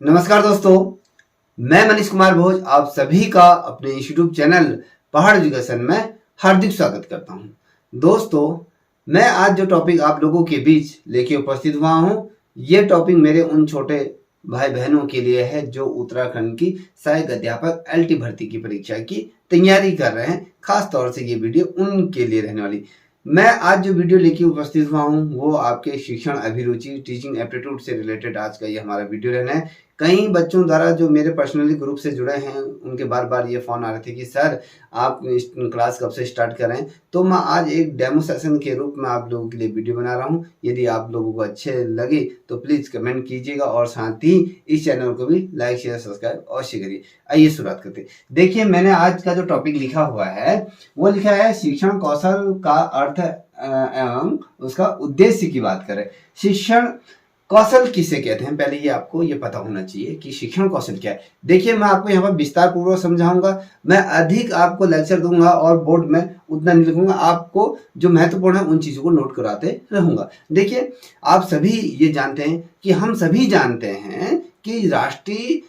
नमस्कार दोस्तों, मैं मनीष कुमार भोज आप सभी का अपने यूट्यूब चैनल पहाड़ एजुकेशन में हार्दिक स्वागत करता हूं। दोस्तों, मैं आज जो टॉपिक आप लोगों के बीच लेके उपस्थित हुआ हूं, ये टॉपिक मेरे उन छोटे भाई बहनों के लिए है जो उत्तराखंड की सहायक अध्यापक एलटी भर्ती की परीक्षा की तैयारी कर रहे हैं। खास तौर से ये वीडियो उनके लिए रहने वाली। मैं आज जो वीडियो लेके उपस्थित हुआ हूँ वो आपके शिक्षण अभिरुचि टीचिंग एप्टीट्यूड से रिलेटेड आज का ये हमारा वीडियो रहना है। कई बच्चों द्वारा जो मेरे पर्सनली ग्रुप से जुड़े हैं उनके बार बार ये फ़ोन आ रहे थे कि सर आप क्लास कब से स्टार्ट कर रहे हैं। तो मैं आज एक डेमो सेशन के रूप में आप लोगों के लिए वीडियो बना रहा हूँ। यदि आप लोगों को अच्छे लगे तो प्लीज़ कमेंट कीजिएगा और साथ ही इस चैनल को भी लाइक शेयर सब्सक्राइब अवश्य करिए। आइए शुरुआत करते हैं। देखिए, मैंने आज का जो टॉपिक लिखा हुआ है वो लिखा है शिक्षण कौशल का अर्थ एवं उसका उद्देश्य की बात करें। शिक्षण कौशल किसे कहते हैं, पहले ये आपको ये पता होना चाहिए कि शिक्षण कौशल क्या है। देखिए, मैं आपको यहाँ पर विस्तार पूर्वक समझाऊंगा। मैं अधिक आपको लेक्चर दूंगा और बोर्ड में उतना नहीं लिखूंगा। आपको जो महत्वपूर्ण है उन चीज़ों को नोट कराते रहूंगा। देखिए, आप सभी ये जानते हैं कि हम सभी जानते हैं कि राष्ट्रीय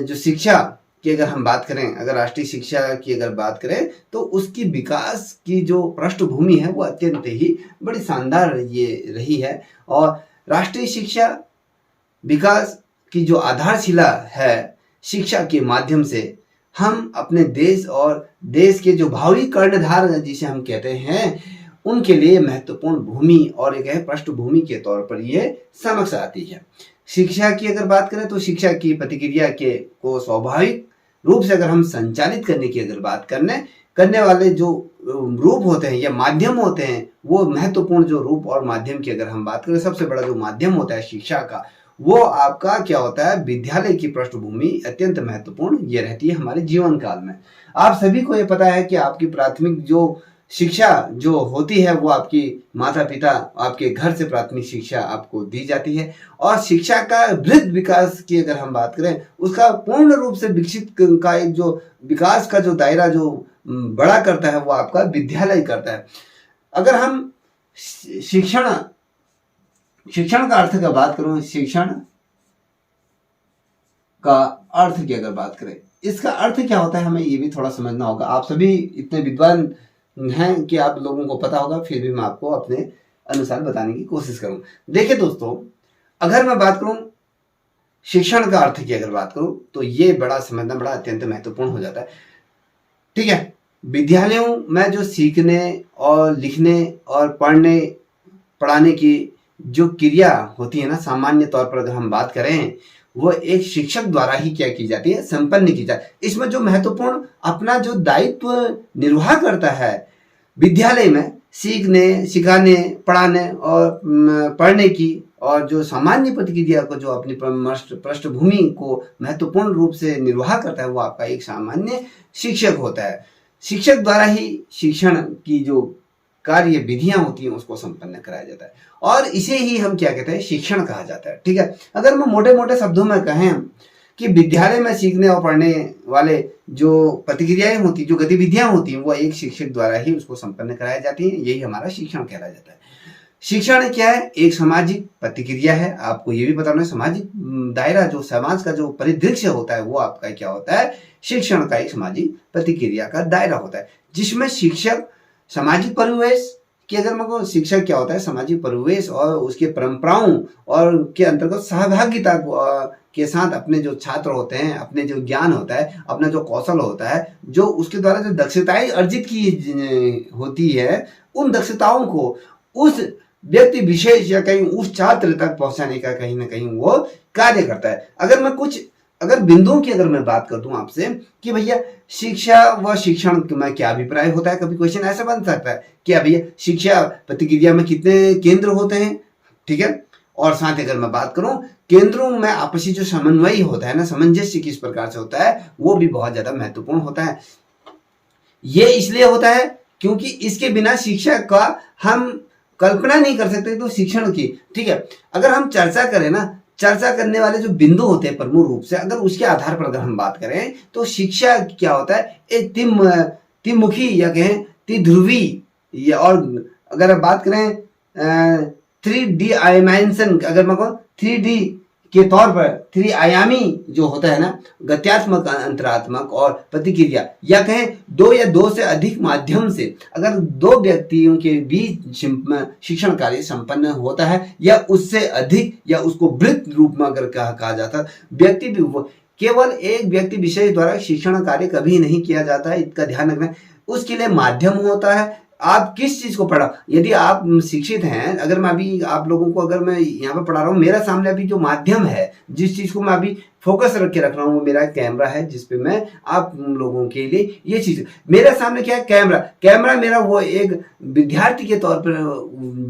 जो शिक्षा की अगर हम बात करें, अगर राष्ट्रीय शिक्षा की अगर बात करें तो उसकी विकास की जो पृष्ठभूमि है वो अत्यंत ही बड़ी शानदार ये रही है। और राष्ट्रीय शिक्षा विकास की जो आधारशिला है, शिक्षा के माध्यम से हम अपने देश और देश के जो भावी कर्णधार जिसे हम कहते हैं उनके लिए महत्वपूर्ण भूमि और एक है पृष्ठभूमि के तौर पर ये समक्ष आती है। शिक्षा की अगर बात करें तो शिक्षा की प्रतिक्रिया के को स्वाभाविक रूप से अगर हम संचालित करने की अगर बात करने वाले जो रूप होते हैं या माध्यम होते हैं, वो महत्वपूर्ण जो रूप और माध्यम की अगर हम बात करें, सबसे बड़ा जो माध्यम होता है शिक्षा का, वो आपका क्या होता है, विद्यालय की पृष्ठभूमि अत्यंत महत्वपूर्ण ये रहती है हमारे जीवन काल में। आप सभी को ये पता है कि आपकी प्राथमिक जो शिक्षा जो होती है वो आपकी माता पिता आपके घर से प्राथमिक शिक्षा आपको दी जाती है। और शिक्षा का वृद्ध विकास की अगर हम बात करें, उसका पूर्ण रूप से विकसित का एक जो विकास का जो दायरा जो बड़ा करता है वो आपका विद्यालय करता है। अगर हम शिक्षण का अर्थ का बात करूं, शिक्षण का अर्थ की अगर बात करें, इसका अर्थ क्या होता है हमें ये भी थोड़ा समझना होगा। आप सभी इतने विद्वान हैं कि आप लोगों को पता होगा, फिर भी मैं आपको अपने अनुसार बताने की कोशिश करूं। देखिए दोस्तों, अगर मैं बात करूं शिक्षण का अर्थ की अगर बात करूं तो ये बड़ा समझना बड़ा अत्यंत महत्वपूर्ण हो जाता है। ठीक है, विद्यालयों में जो सीखने और लिखने और पढ़ाने की जो क्रिया होती है ना, सामान्य तौर पर अगर हम बात करें, वो एक शिक्षक द्वारा ही क्या की जाती है, संपन्न की जाती है। इसमें जो महत्वपूर्ण अपना जो दायित्व निर्वाह करता है विद्यालय में सीखने सिखाने पढ़ाने और पढ़ने की और जो सामान्य प्रतिक्रिया को जो अपनी पृष्ठभूमि को महत्वपूर्ण रूप से निर्वाह करता है, वो आपका एक सामान्य शिक्षक होता है। शिक्षक द्वारा ही शिक्षण की जो कार्य विधियां होती हैं उसको संपन्न कराया जाता है और इसे ही हम क्या कहते हैं, शिक्षण कहा जाता है। ठीक है, अगर हम मोटे मोटे शब्दों में कहें कि विद्यालय में सीखने और पढ़ने वाले जो प्रतिक्रियाएं होती, जो गतिविधियां होती हैं, वो एक शिक्षक द्वारा ही उसको संपन्न कराया जाती है। यही हमारा शिक्षण कहलाया जाता है। शिक्षण क्या है, एक सामाजिक प्रतिक्रिया है। आपको ये भी पता होना है, सामाजिक दायरा जो समाज का जो परिदृश्य होता है वो आपका क्या होता है, शिक्षण का एक सामाजिक प्रतिक्रिया का दायरा होता है, जिसमें शिक्षक सामाजिक परिवेश कि अगर मैं शिक्षक क्या होता है, सामाजिक परिवेश और उसके परंपराओं और के अंतर्गत सहभागिता के साथ अपने जो छात्र होते हैं, अपने जो ज्ञान होता है, अपना जो कौशल होता है, जो उसके द्वारा जो दक्षताएं अर्जित की होती है, उन दक्षताओं को उस व्यक्ति विशेष या कहीं उस छात्र तक पहुंचाने का कहीं ना कहीं वो कार्य करता है। अगर बिंदुओं की अगर मैं बात कर दूं आपसे कि भैया शिक्षा व शिक्षण में क्या अभिप्राय होता है, कभी क्वेश्चन ऐसा बन सकता है क्या भैया शिक्षा प्रतिक्रिया में कितने केंद्र होते हैं। ठीक है, और साथ ही अगर मैं बात करूं केंद्रों में आपसी जो समन्वय होता है ना, सामंजस्य किस प्रकार से होता है, वो भी बहुत ज्यादा महत्वपूर्ण होता है। ये इसलिए होता है क्योंकि इसके बिना शिक्षा का हम कल्पना नहीं कर सकते तो शिक्षण की। ठीक है, अगर हम चर्चा करें ना, चर्चा करने वाले जो बिंदु होते हैं प्रमुख रूप से, अगर उसके आधार पर अगर हम बात करें तो शिक्षा क्या होता है, एक तिमुखी या कहें त्रिध्रुवी, या और अगर बात करें 3D डायमेंशन, अगर मैं कहूँ 3D के तौर पर त्रिआयामी जो होता है ना, गत्यात्मक, अंतरात्मक और प्रतिक्रिया, या कहें दो या दो से अधिक माध्यम से अगर दो व्यक्तियों के बीच शिक्षण कार्य संपन्न होता है या उससे अधिक, या उसको वृत्त रूप में अगर कहा जाता है, व्यक्ति केवल एक व्यक्ति विशेष द्वारा शिक्षण कार्य कभी नहीं किया जाता है, इसका ध्यान रखना। उसके लिए माध्यम होता है, आप किस चीज को पढ़ा। यदि आप शिक्षित हैं, अगर मैं अभी आप लोगों को अगर मैं यहाँ पे पढ़ा रहा हूँ, मेरा सामने अभी जो माध्यम है, जिस चीज को मैं अभी फोकस रख के रख रहा हूँ, वो मेरा कैमरा है, जिसपे मैं आप लोगों के लिए ये चीज, मेरे सामने क्या है, कैमरा मेरा वो एक विद्यार्थी के तौर पर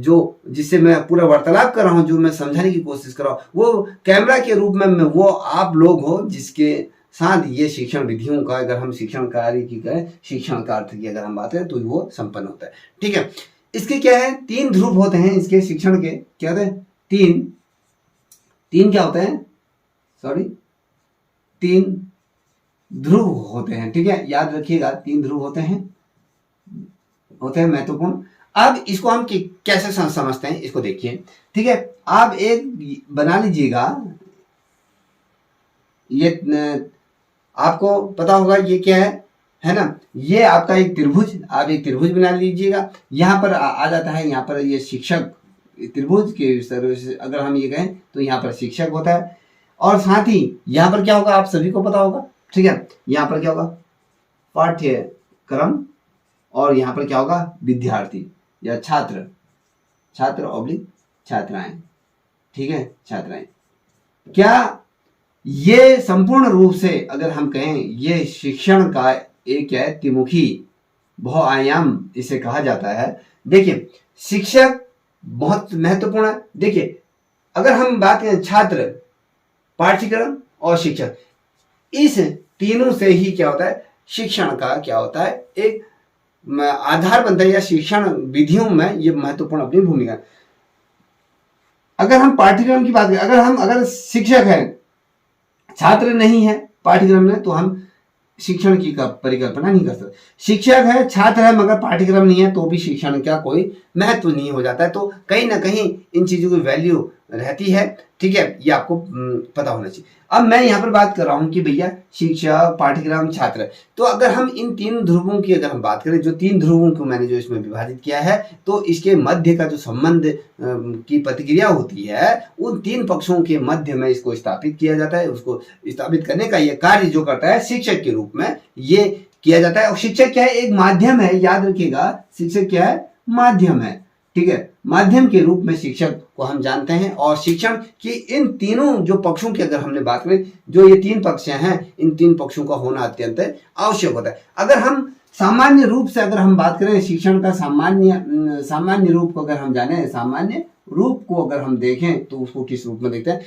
जो जिससे मैं पूरा वार्तालाप कर रहा हूँ, जो मैं समझाने की कोशिश कर रहा हूँ, वो कैमरा के रूप में वो आप लोग हो, जिसके साथ ये शिक्षण विधियों का, अगर हम शिक्षण कार्य की करें, शिक्षण का अर्थ की अगर हम बात करें, तो वो संपन्न होता है। ठीक है, इसके क्या है, 3 ध्रुव होते हैं इसके शिक्षण के, क्या होते हैं, तीन क्या होते हैं, सॉरी 3 ध्रुव होते हैं। ठीक है, याद रखिएगा 3 ध्रुव होते हैं महत्वपूर्ण। अब इसको हम कैसे समझते हैं, इसको देखिए। ठीक है, आप एक बना लीजिएगा, ये आपको पता होगा ये क्या है ना, ये आपका एक त्रिभुज, आप एक त्रिभुज बना लीजिएगा। यहाँ पर आ जाता है, यहाँ पर ये शिक्षक, त्रिभुज के अगर हम ये कहें तो यहाँ पर शिक्षक होता है, और साथ ही यहाँ पर क्या होगा, आप सभी को पता होगा। ठीक है, यहाँ पर क्या होगा, पाठ्यक्रम, और यहाँ पर क्या होगा, विद्यार्थी या छात्र ऑब्लिक छात्राएं। ठीक है, छात्राएं, क्या ये संपूर्ण रूप से अगर हम कहें, ये शिक्षण का एक क्या है, त्रिमुखी बहुआयाम इसे कहा जाता है। देखिए, शिक्षक बहुत महत्वपूर्ण है। देखिए, अगर हम बात करें छात्र, पाठ्यक्रम और शिक्षक, इस तीनों से ही क्या होता है, शिक्षण का क्या होता है, एक आधार बनता है, या शिक्षण विधियों में ये महत्वपूर्ण अपनी भूमिका। अगर हम पाठ्यक्रम की बात करें, अगर शिक्षक है, छात्र नहीं है पाठ्यक्रम में, तो हम शिक्षण की परिकल्पना नहीं कर सकते। शिक्षक है, छात्र है, मगर पाठ्यक्रम नहीं है, तो भी शिक्षण का कोई महत्व नहीं हो जाता है। तो कहीं ना कहीं इन चीजों की वैल्यू रहती है। ठीक है, ये आपको पता होना चाहिए। अब मैं यहाँ पर बात कर रहा हूँ कि भैया शिक्षक, पाठ्यक्रम, छात्र, तो अगर हम इन 3 ध्रुवों की अगर हम बात करें, जो 3 ध्रुवों को मैंने जो इसमें विभाजित किया है, तो इसके मध्य का जो संबंध की प्रतिक्रिया होती है, उन 3 पक्षों के मध्य में इसको स्थापित किया जाता है। उसको स्थापित करने का ये कार्य जो करता है शिक्षक के रूप में, ये किया जाता है। और शिक्षक क्या है, एक माध्यम है, याद रखिएगा, शिक्षक क्या है, माध्यम है। ठीक है, माध्यम के रूप में शिक्षक को हम जानते हैं। और शिक्षण की इन तीनों जो पक्षों की अगर हमने बात करें, जो ये 3 पक्ष हैं, इन 3 पक्षों का होना अत्यंत आवश्यक होता है। अगर हम सामान्य रूप से अगर हम बात करें, शिक्षण का सामान्य रूप को अगर हम जाने, सामान्य रूप को अगर हम देखें, तो उसको किस रूप में देखते हैं,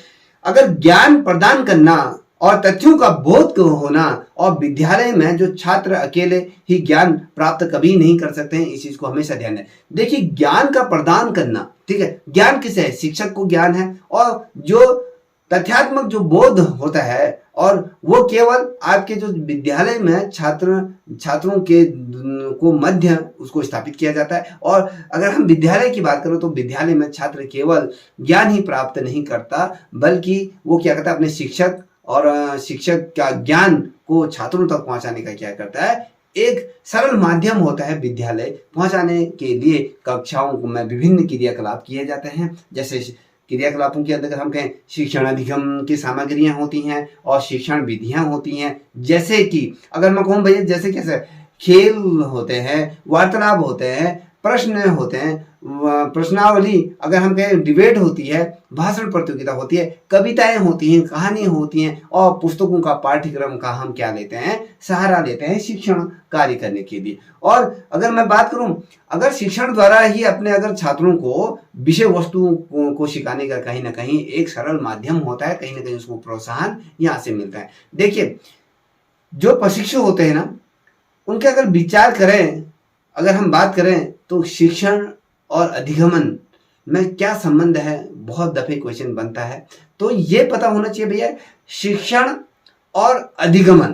अगर ज्ञान प्रदान करना और तथ्यों का बोध होना, और विद्यालय में जो छात्र अकेले ही ज्ञान प्राप्त कभी नहीं कर सकते हैं, इस चीज को हमेशा ध्यान दें। देखिए, ज्ञान का प्रदान करना, ठीक है, ज्ञान किसे है, शिक्षक को ज्ञान है, और जो तथ्यात्मक जो बोध होता है, और वो केवल आपके जो विद्यालय में छात्रों के को मध्य उसको स्थापित किया जाता है। और अगर हम विद्यालय की बात करें, तो विद्यालय में छात्र केवल ज्ञान ही प्राप्त नहीं करता, बल्कि वो क्या करता है, अपने शिक्षक और शिक्षक का ज्ञान को छात्रों तक पहुंचाने का क्या करता है, एक सरल माध्यम होता है। विद्यालय पहुंचाने के लिए कक्षाओं में विभिन्न क्रियाकलाप किए जाते हैं। जैसे क्रियाकलापों के अंदर हम कहें, शिक्षण अधिगम की सामग्रियां होती हैं और शिक्षण विधियां होती हैं। जैसे कि अगर मैं कहूँ भैया, जैसे कैसे खेल होते हैं, वार्तालाप होते हैं, प्रश्न होते हैं, प्रश्नावली, अगर हम कहें डिबेट होती है, भाषण प्रतियोगिता होती है, कविताएं होती हैं, कहानी होती हैं, और पुस्तकों का पाठ्यक्रम का हम क्या लेते हैं, सहारा लेते हैं शिक्षण कार्य करने के लिए। और अगर मैं बात करूं, अगर शिक्षण द्वारा ही अपने अगर छात्रों को विषय वस्तु को सिखाने का कहीं ना कहीं एक सरल माध्यम होता है, कहीं ना कहीं उसको प्रोत्साहन यहाँ से मिलता है। देखिए, जो प्रशिक्षु होते हैं ना, उनके अगर विचार करें, अगर हम बात करें, तो शिक्षण और अधिगमन में क्या संबंध है, बहुत दफे क्वेश्चन बनता है। तो ये पता होना चाहिए भैया, शिक्षण और अधिगमन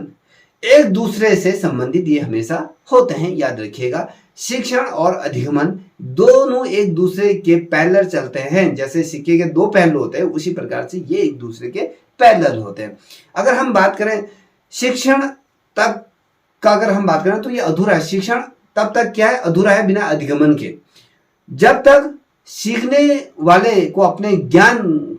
एक दूसरे से संबंधित ये हमेशा होते हैं, याद रखिएगा। शिक्षण और अधिगमन दोनों एक दूसरे के पैरेलल चलते हैं। जैसे सिक्के के दो पहलू होते हैं, उसी प्रकार से ये एक दूसरे के पैरेलल होते हैं। अगर हम बात करें शिक्षण तक का, अगर हम बात करें तो ये अधूरा है। शिक्षण तब तक क्या है? अधूरा है बिना अधिगमन के। जब तक सीखने वाले को अपने ज्ञान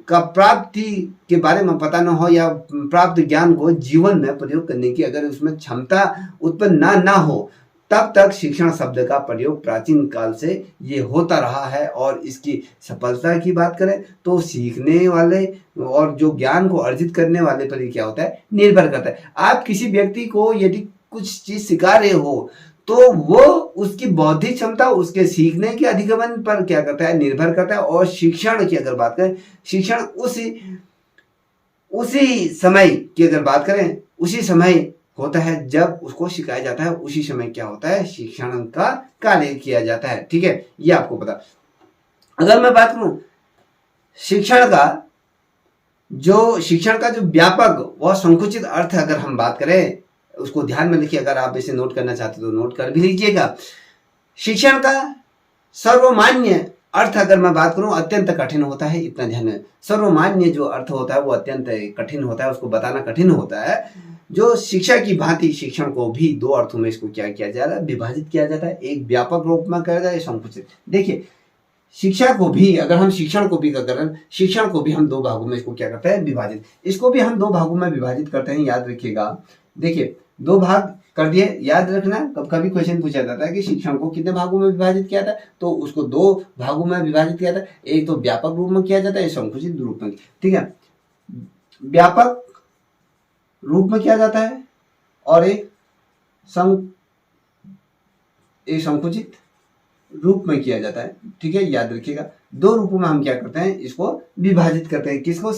का प्राप्ति के बारे में पता न हो या प्राप्त ज्ञान को जीवन में प्रयोग करने की अगर उसमें क्षमता उत्पन्न ना हो, तब तक शिक्षण शब्द का प्रयोग प्राचीन काल से ये होता रहा है। और इसकी सफलता की बात करें तो सीखने वाले और जो ज्ञान को अर्जित करने वाले पर क्या होता है? निर्भर करता है। आप किसी व्यक्ति को यदि कुछ चीज सिखा रहे हो तो वो उसकी बौद्धिक क्षमता, उसके सीखने के अधिगमन पर क्या करता है? निर्भर करता है। और शिक्षण की अगर बात करें, शिक्षण उसी समय की अगर बात करें, उसी समय होता है जब उसको सिखाया जाता है, उसी समय क्या होता है? शिक्षण का कार्य किया जाता है। ठीक है, ये आपको पता। अगर मैं बात करूं शिक्षण का जो व्यापक और संकुचित अर्थ, अगर हम बात करें उसको ध्यान में लिखिए। अगर आप इसे नोट करना चाहते हो तो नोट कर भी लीजिएगा। शिक्षण का सर्वमान्य अर्थ अगर मैं बात करूं अत्यंत कठिन होता है, इतना ध्यान में। सर्वमान्य जो अर्थ होता है वो अत्यंत कठिन होता है, उसको बताना कठिन होता है। जो शिक्षा की भांति शिक्षण को भी दो अर्थों में इसको क्या किया जा रहा है? विभाजित किया जाता है। एक व्यापक रूप में किया जाए, संकुचित। देखिए शिक्षा को भी, अगर हम शिक्षण को भी शिक्षण को भी हम दो भागों में इसको क्या करते हैं? विभाजित। इसको भी हम दो भागों में विभाजित करते हैं, याद रखिएगा। देखिए दो भाग कर दिए, याद रखना। कभी क्वेश्चन पूछा जाता है कि शिक्षण को कितने भागों में विभाजित किया था, तो उसको दो भागों में विभाजित किया था। एक तो व्यापक रूप में किया जाता है, संकुचित रूप में। ठीक है, व्यापक रूप में किया जाता है और एक संकुचित रूप में किया जाता है। ठीक है, याद रखिएगा। दो रूपों में हम क्या करते हैं? इसको विभाजित करते हैं। किसको?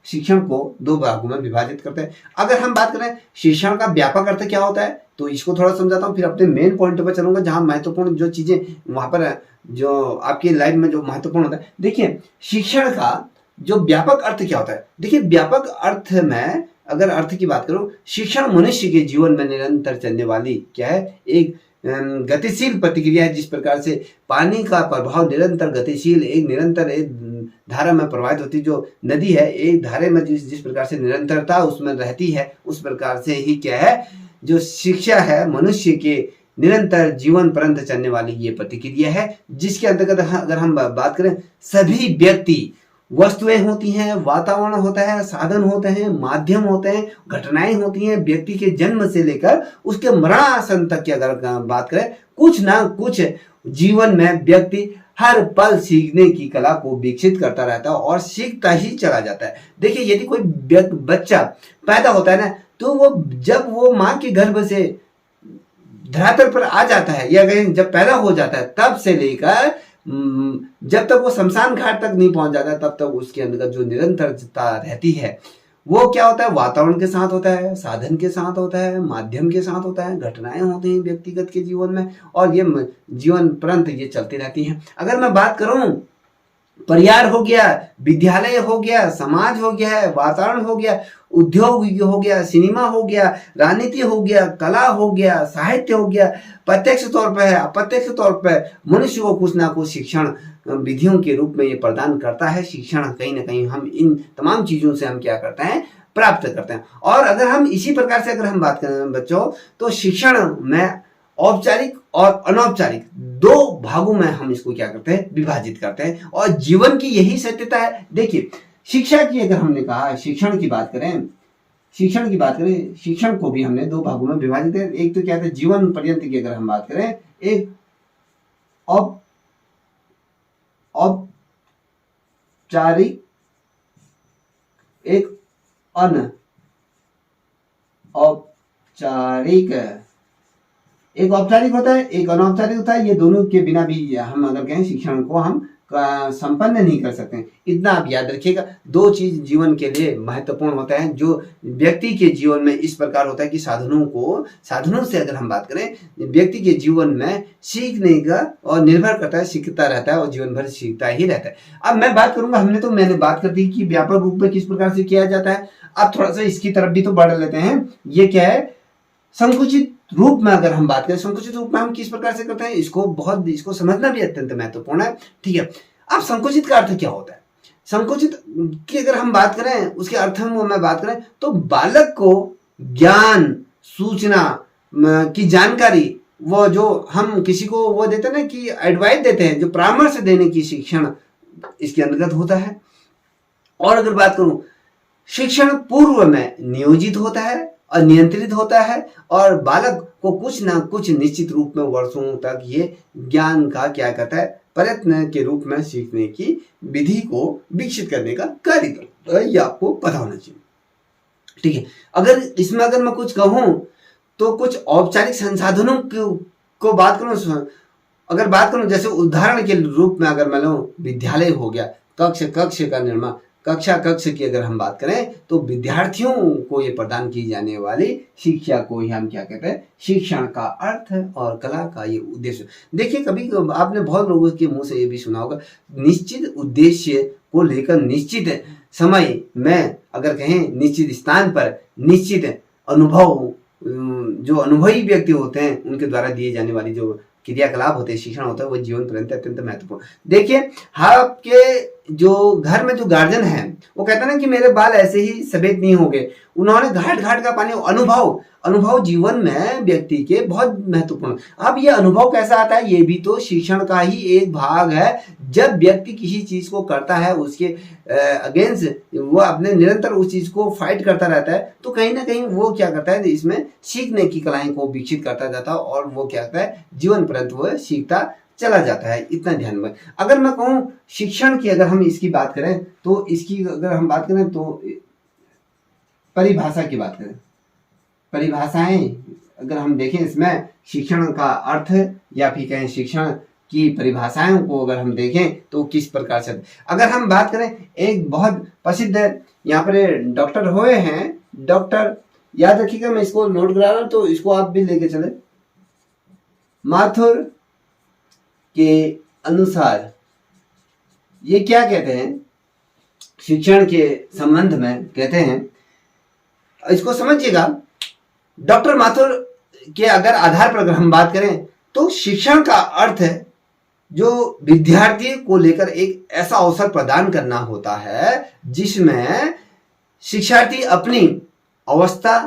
शिक्षण को दो भागों में विभाजित करते हैं। अगर हम बात करें शिक्षण का व्यापक अर्थ क्या होता है, तो इसको थोड़ा समझाता हूँ, फिर अपने मेन पॉइंट पर चलूंगा, जहां महत्वपूर्ण जो चीजें वहां पर जो आपकी लाइफ में जो महत्वपूर्ण होता है। देखिए शिक्षण का जो व्यापक अर्थ क्या होता है? देखिए व्यापक अर्थ में अगर अर्थ की बात करूं, शिक्षण मनुष्य के जीवन में निरंतर चलने वाली क्या है? एक गतिशील प्रतिक्रिया है। जिस प्रकार से पानी का प्रभाव निरंतर गतिशील, एक निरंतर एक धारा में प्रवाहित होती, जो नदी है एक धारे में जिस प्रकार से निरंतरता उसमें रहती है, उस प्रकार से ही क्या है? जो शिक्षा है मनुष्य के निरंतर जीवन पर्यंत चलने वाली ये प्रतिक्रिया है, जिसके अंतर्गत अगर हम बात करें, सभी व्यक्ति, वस्तुएं होती हैं, वातावरण होता है, साधन होते हैं, माध्यम होते हैं, घटनाएं होती हैं, व्यक्ति के जन्म से लेकर उसके मरणासन तक की अगर बात करें, कुछ ना कुछ जीवन में व्यक्ति हर पल सीखने की कला को विकसित करता रहता है और सीखता ही चला जाता है। देखिए यदि कोई बच्चा पैदा होता है ना, तो वो जब वो माँ के गर्भ से धरातल पर आ जाता है या जब पैदा हो जाता है, तब से लेकर जब तक वो शमशान घाट तक नहीं पहुंच जाता, तब तक उसके अंदर जो निरंतरता रहती है वो क्या होता है? वातावरण के साथ होता है, साधन के साथ होता है, माध्यम के साथ होता है, घटनाएं होती हैं व्यक्तिगत के जीवन में, और ये जीवन पर्यंत ये चलती रहती हैं। अगर मैं बात करूं, परिवार हो गया, विद्यालय हो गया, समाज हो गया है, वातावरण हो गया, उद्योग हो गया, सिनेमा हो गया, राजनीति हो गया, कला हो गया, साहित्य हो गया, प्रत्यक्ष तौर पर है, अप्रत्यक्ष तौर पर मनुष्य को कुछ ना कुछ शिक्षण विधियों के रूप में ये प्रदान करता है। शिक्षण कहीं ना कहीं हम इन तमाम चीजों से हम क्या करते हैं? प्राप्त करते हैं। और अगर हम इसी प्रकार से अगर हम बात करें बच्चों, तो शिक्षण में औपचारिक और अनौपचारिक दो भागों में हम इसको क्या करते हैं? विभाजित करते हैं। और जीवन की यही सत्यता है। देखिए शिक्षा की अगर हमने कहा, शिक्षण की बात करें, शिक्षण को भी हमने दो भागों में विभाजित है। एक तो क्या है? जीवन पर्यंत की अगर हम बात करें, एक औपचारिक, एक अनौपचारिक। एक औपचारिक होता है, एक अनौपचारिक होता है। ये दोनों के बिना भी हम अगर कहें शिक्षण को हम संपन्न नहीं कर सकते। इतना आप याद रखिएगा। दो चीज जीवन के लिए महत्वपूर्ण होता है, जो व्यक्ति के जीवन में इस प्रकार होता है कि साधनों से अगर हम बात करें, व्यक्ति के जीवन में सीखने का और निर्भर करता है, सीखता रहता है और जीवन भर सीखता ही रहता है। अब मैं बात करूंगा, मैंने बात कर दी कि व्यापक रूप में किस प्रकार से किया जाता है। अब थोड़ा सा इसकी तरफ भी तो बढ़ लेते हैं। ये क्या है? संकुचित रूप में अगर हम बात करें, संकुचित रूप में हम किस प्रकार से करते हैं, इसको समझना भी अत्यंत महत्वपूर्ण है। ठीक है, अब संकुचित का अर्थ क्या होता है? संकुचित की अगर हम बात करें, उसके अर्थ में मैं बात करें तो बालक को ज्ञान, सूचना की जानकारी, वो जो हम किसी को वो देते हैं ना कि एडवाइस देते हैं, जो परामर्श देने की शिक्षण इसके अंतर्गत होता है। और अगर बात करूं, शिक्षण पूर्व में नियोजित होता है और नियंत्रित होता है, और बालक को कुछ ना कुछ निश्चित रूप में वर्षों तक ये ज्ञान का क्या करता है, प्रयत्न के रूप में सीखने की विधि को विकसित करने का कार्य करता है। ये आपको पता होना चाहिए। ठीक है, अगर मैं कुछ कहूं तो कुछ औपचारिक संसाधनों को बात करूं, अगर बात करूं जैसे उदाहरण के रूप में अगर मैं लूं, विद्यालय हो गया, कक्ष का निर्माण, कक्ष की अगर हम बात करें तो विद्यार्थियों को ये प्रदान की जाने वाली शिक्षा को ही हम क्या कहते हैं, शिक्षण का अर्थ और कला का ये उद्देश्य। देखिए, कभी आपने बहुत लोगों के मुंह से ये भी सुना होगा, निश्चित उद्देश्य को लेकर निश्चित समय में, अगर कहें निश्चित स्थान पर निश्चित अनुभव, जो अनुभवी व्यक्ति होते हैं उनके द्वारा दिए जाने वाली जो क्रियाकलाप होते हैं, शिक्षण होता है, वो जीवन पर्यंत अत्यंत महत्वपूर्ण। देखिए, आपके जो घर में जो गार्जियन है वो कहता है ना कि मेरे बाल ऐसे ही सफेद नहीं हो गए, उन्होंने घाट घाट का पानी, अनुभव जीवन में व्यक्ति के बहुत महत्वपूर्ण। अब ये अनुभव कैसा आता है, ये भी तो शिक्षण का ही एक भाग है। जब व्यक्ति किसी चीज को करता है, उसके अगेंस्ट वो अपने निरंतर उस चीज को फाइट करता रहता है, तो कहीं ना कहीं वो क्या करता है, इसमें सीखने की कलाएं को विकसित करता जाता है, और वो क्या करता है, जीवन पर्यंत वो सीखता चला जाता है। इतना ध्यान में अगर मैं कहूं शिक्षण की, अगर हम इसकी बात करें तो इसकी अगर हम बात करें तो परिभाषा की बात करें, परिभाषाएं अगर हम देखें, इसमें शिक्षण का अर्थ या फिर कहें शिक्षण की परिभाषाओं को अगर हम देखें तो किस प्रकार से, अगर हम बात करें, एक बहुत प्रसिद्ध यहाँ पर डॉक्टर हुए हैं, डॉक्टर याद रखिएगा, मैं इसको नोट करा रहा हूं तो इसको आप भी लेके चले। माथुर के अनुसार ये क्या कहते हैं, शिक्षण के संबंध में कहते हैं, इसको समझिएगा, डॉक्टर माथुर के अगर आधार पर अगर हम बात करें तो शिक्षण का अर्थ है जो विद्यार्थी को लेकर एक ऐसा अवसर प्रदान करना होता है जिसमें शिक्षार्थी अपनी अवस्था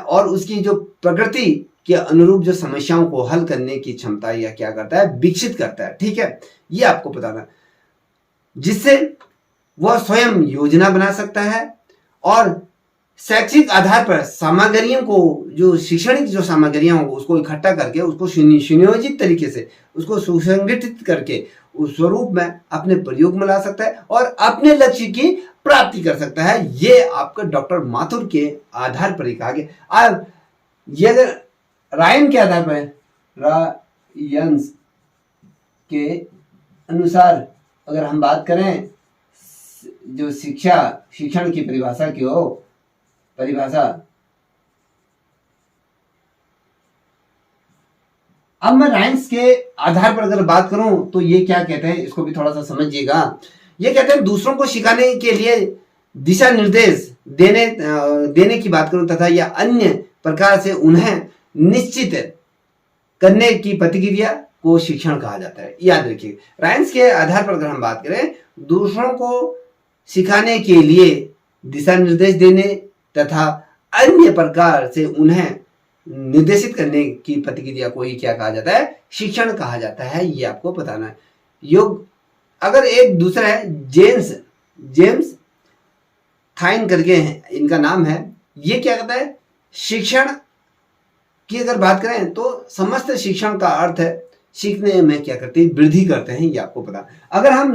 और उसकी जो प्रकृति के अनुरूप जो समस्याओं को हल करने की क्षमता या क्या करता है, विकसित करता है। ठीक है, ये आपको बताना, जिससे वह स्वयं योजना बना सकता है और शैक्षिक आधार पर सामग्रियों को, जो शैक्षणिक जो सामग्रियां होंगी उसको इकट्ठा करके उसको सुनियोजित तरीके से उसको सुसंगठित करके उस स्वरूप में अपने प्रयोग में ला सकता है और अपने लक्ष्य की प्राप्ति कर सकता है। ये आपका डॉक्टर माथुर के आधार पर ही कहा गया। अब ये अगर रायन के आधार पर, रायंस के अनुसार अगर हम बात करें, जो शिक्षण की परिभाषा की हो, परिभाषा, अब मैं राइम्स के आधार पर अगर बात करूं तो ये क्या कहते हैं, इसको भी थोड़ा सा समझिएगा। ये कहते हैं दूसरों को सिखाने के लिए दिशा निर्देश देने की बात करूं तथा या अन्य प्रकार से उन्हें निश्चित करने की प्रतिक्रिया को शिक्षण कहा जाता है। याद रखिए, राइम्स के आधार पर अगर हम बात करें, दूसरों को सिखाने के लिए दिशा निर्देश देने तथा अन्य प्रकार से उन्हें निर्देशित करने की प्रतिक्रिया को ही क्या कहा जाता है, शिक्षण कहा जाता है। ये आपको बताना है। योग अगर एक दूसरा है, जेम्स थाइन करके है, इनका नाम है, ये क्या कहता है, शिक्षण की अगर बात करें तो समस्त शिक्षण का अर्थ है सीखने में क्या करते हैं, वृद्धि करते हैं। ये आपको पता। अगर हम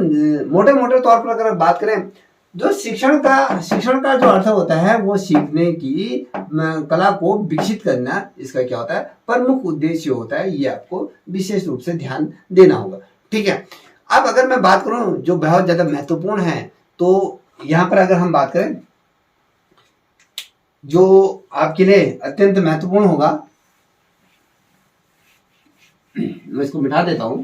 मोटे मोटे तौर पर अगर बात करें, जो शिक्षण का जो अर्थ होता है वो सीखने की कला को विकसित करना, इसका क्या होता है, प्रमुख उद्देश्य होता है। ये आपको विशेष रूप से ध्यान देना होगा। ठीक है, अब अगर मैं बात करूं जो बहुत ज्यादा महत्वपूर्ण है, तो यहां पर अगर हम बात करें जो आपके लिए अत्यंत महत्वपूर्ण होगा, मैं इसको मिटा देता हूं।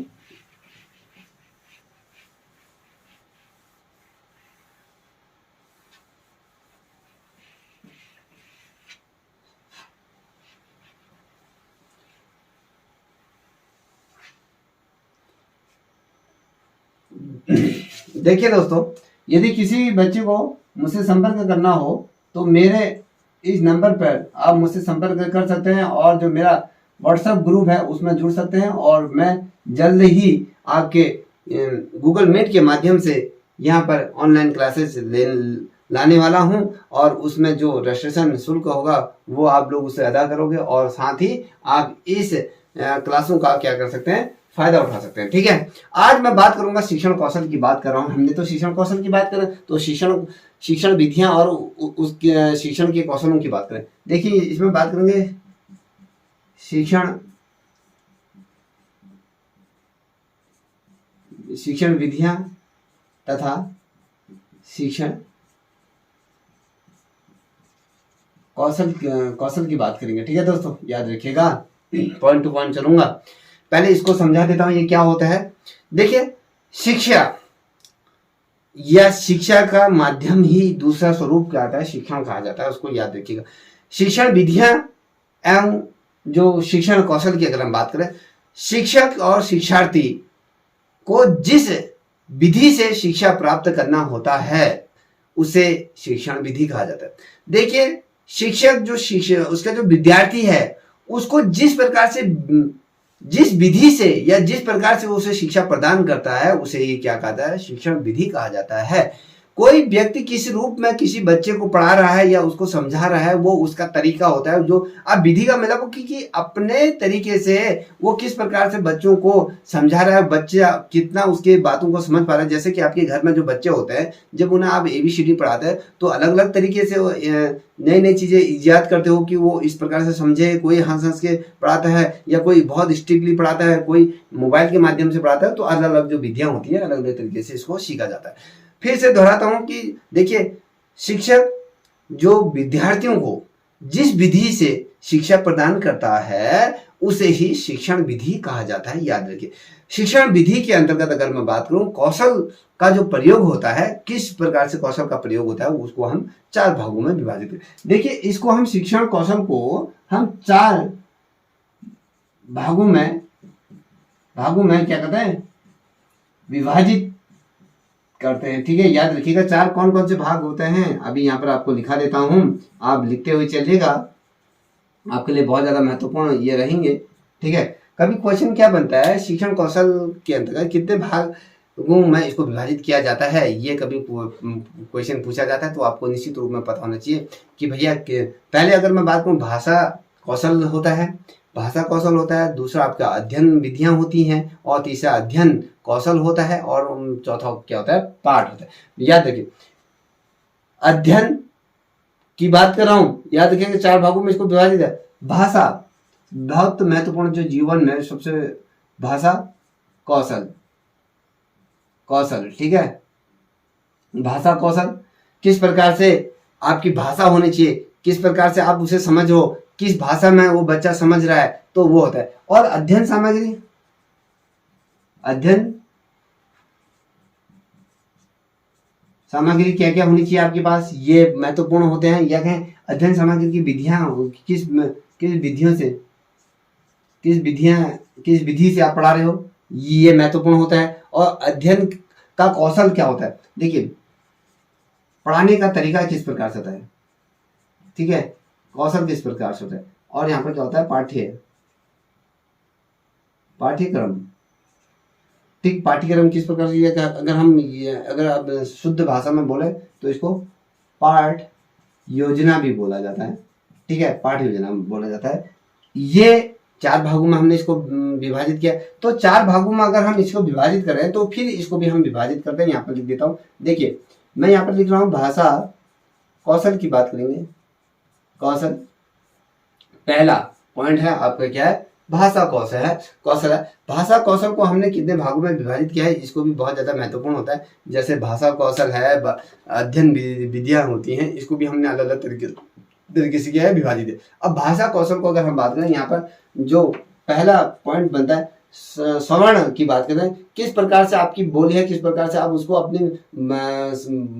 देखिए दोस्तों, यदि किसी बच्चे को मुझसे संपर्क करना हो तो मेरे इस नंबर पर आप मुझसे संपर्क कर सकते हैं और जो मेरा व्हाट्सएप ग्रुप है उसमें जुड़ सकते हैं और मैं जल्द ही आपके गूगल मीट के माध्यम से यहाँ पर ऑनलाइन क्लासेस लाने वाला हूँ और उसमें जो रजिस्ट्रेशन शुल्क होगा वो आप लोग उसे अदा करोगे और साथ ही आप इस क्लासों का क्या कर सकते हैं, फायदा उठा सकते हैं। ठीक है, आज मैं बात करूंगा शिक्षण कौशल की बात कर रहा हूँ। हमने तो शिक्षण कौशल की बात करें तो शिक्षण विधियां और उसके शिक्षण के कौशलों की बात करें। देखिए इसमें बात करेंगे शिक्षण विधियां तथा शिक्षण कौशल की बात करेंगे। ठीक है दोस्तों, याद रखिएगा, पॉइंट टू पॉइंट चलूंगा। पहले इसको समझा देता हूं ये क्या होता है। देखिए, शिक्षा या शिक्षा का माध्यम ही दूसरा स्वरूप क्या आता है, शिक्षण कहा जाता है, उसको याद रखिएगा। शिक्षण विधियां एवं जो शिक्षण कौशल की अगर हम बात करें, शिक्षक और शिक्षार्थी को जिस विधि से शिक्षा प्राप्त करना होता है उसे शिक्षण विधि कहा जाता है। देखिए, शिक्षक जो उसका जो विद्यार्थी है उसको जिस प्रकार से, जिस विधि से या जिस प्रकार से वो उसे शिक्षा प्रदान करता है उसे ही क्या कहता है, शिक्षण विधि कहा जाता है। कोई व्यक्ति किस रूप में किसी बच्चे को पढ़ा रहा है या उसको समझा रहा है, वो उसका तरीका होता है। जो अब विधि का मतलब कि अपने तरीके से वो किस प्रकार से बच्चों को समझा रहा है, बच्चा कितना उसके बातों को समझ पा रहा है। जैसे कि आपके घर में जो बच्चे होते हैं, जब उन्हें आप ABCD पढ़ाते हैं तो अलग अलग तरीके से नई नई चीजें इजाद करते हो कि वो इस प्रकार से समझे। कोई हंस हंस के पढ़ाता है या कोई बहुत स्ट्रिक्टली पढ़ाता है, कोई मोबाइल के माध्यम से पढ़ाता है। तो अलग अलग जो विधियां होती है अलग अलग तरीके से इसको सीखा जाता है। फिर से दोहराता हूं कि देखिए, शिक्षक जो विद्यार्थियों को जिस विधि से शिक्षा प्रदान करता है उसे ही शिक्षण विधि कहा जाता है। याद रखिए, शिक्षण विधि के अंतर्गत अगर मैं बात करूं, कौशल का जो प्रयोग होता है, किस प्रकार से कौशल का प्रयोग होता है, उसको हम 4 भागों में विभाजित करें। देखिए, इसको हम शिक्षण कौशल को हम 4 भागों में क्या कहते हैं, विभाजित करते हैं। ठीक है, याद रखिएगा 4 कौन कौन से भाग होते हैं। अभी यहाँ पर आपको लिखा देता हूं, आप लिखते हुए चलिएगा, आपके लिए बहुत ज्यादा महत्वपूर्ण ये रहेंगे। ठीक है, कभी क्वेश्चन क्या बनता है, शिक्षण कौशल के अंतर्गत कितने भागों में इसको विभाजित किया जाता है, ये कभी क्वेश्चन पूछा जाता है। तो आपको निश्चित रूप में पता होना चाहिए कि भैया पहले अगर मैं बात करूं, भाषा कौशल होता है, भाषा कौशल होता है, दूसरा आपका अध्ययन विधियां होती हैं और तीसरा अध्ययन कौशल होता है और चौथा क्या होता है, पाठ होता है। याद रखिए, अध्ययन की बात कर रहा हूं, याद रखिएगा 4 भागों में इसको विभाजित है। भाषा बहुत महत्वपूर्ण, जो जीवन में सबसे, भाषा कौशल, ठीक है, भाषा कौशल किस प्रकार से आपकी भाषा होनी चाहिए, किस प्रकार से आप उसे समझो, किस भाषा में वो बच्चा समझ रहा है, तो वो होता है। और अध्ययन सामग्री, अध्ययन सामग्री क्या क्या होनी चाहिए आपके पास, ये महत्वपूर्ण होते हैं। या कहें अध्ययन सामग्री की विधियां, किस विधियों से, किस विधि से आप पढ़ा रहे हो, ये महत्वपूर्ण होता है। और अध्ययन का कौशल क्या होता है, देखिए पढ़ाने का तरीका किस प्रकार से होता है, ठीक है, कौशल किस प्रकार से होता है। और यहाँ पर क्या होता है, पाठ्यक्रम, ठीक, पाठ्यक्रम किस प्रकार से, अगर आप शुद्ध भाषा में बोले तो इसको पाठ योजना भी बोला जाता है। ठीक है, पाठ योजना बोला जाता है। ये 4 भागों में हमने इसको विभाजित किया। तो 4 भागों में अगर हम इसको विभाजित करें तो फिर इसको भी हम विभाजित करते हैं। यहाँ पर लिख देता हूँ, देखिए मैं यहाँ पर लिख रहा हूँ, भाषा कौशल की बात करेंगे। कौशल, पहला पॉइंट है आपका क्या है, भाषा कौशल है। भाषा कौशल को हमने कितने भागों में विभाजित किया है, इसको भी बहुत ज्यादा महत्वपूर्ण होता है। जैसे भाषा कौशल है, अध्ययन विधियां होती हैं, इसको भी हमने अलग अलग तरीके से किया है, विभाजित है। अब भाषा कौशल को अगर हम बात करें, यहाँ पर जो पहला पॉइंट बनता है, श्रवण की बात करें, किस प्रकार से आपकी बोली है, किस प्रकार से आप उसको अपनी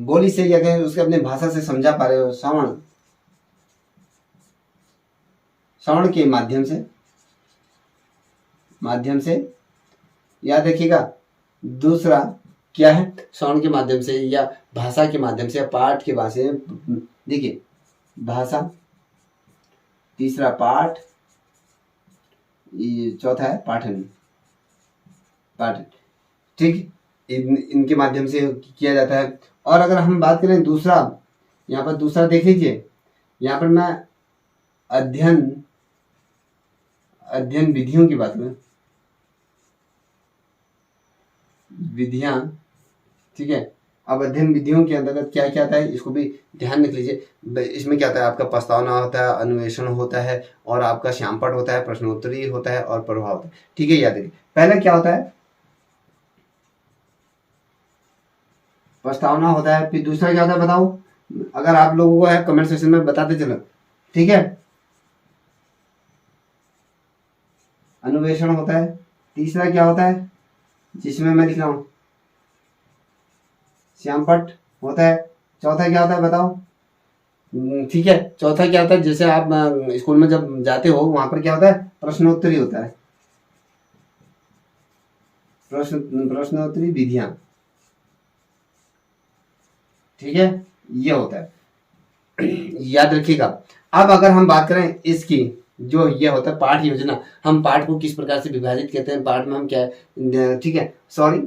बोली से या कहें उसके अपने भाषा से समझा पा रहे हो। श्रवण के माध्यम से याद रखिएगा। दूसरा क्या है, श्रवण के माध्यम से या भाषा के माध्यम से या पाठ के माध्यम से। देखिए भाषा, तीसरा पाठ, ये चौथा है पाठन। पाठन ठीक, इनके माध्यम से किया जाता है। और अगर हम बात करें दूसरा, यहाँ पर दूसरा देख लीजिए, यहाँ पर मैं अध्ययन विधियों की बात करें, विधियां, ठीक है। अब अध्ययन विधियों के अंतर्गत क्या क्या आता है इसको भी ध्यान रख लीजिए। इसमें क्या होता है, आपका प्रस्तावना होता है, अन्वेषण होता है, और आपका श्यामपट होता है, प्रश्नोत्तरी होता है, और प्रभाव होता है। ठीक है, याद रखिए पहले क्या होता है, प्रस्तावना होता है, फिर दूसरा क्या होता है बताओ, अगर आप लोगों को है कमेंट सेक्शन में बताते चलो, ठीक है। अन्वेषण होता है, तीसरा क्या होता है जिसमें मैं लिख रहा हूं, श्यामपट होता है, चौथा क्या होता है बताओ। ठीक है, चौथा क्या होता है, जैसे आप स्कूल में जब जाते हो वहां पर क्या होता है, प्रश्नोत्तरी होता है, प्रश्नोत्तरी विधियां, ठीक है, ये होता है, याद रखिएगा। अब अगर हम बात करें इसकी, जो ये होता है पाठ योजना, हम पाठ को किस प्रकार से विभाजित करते हैं, पाठ में हम क्या, ठीक है, सॉरी,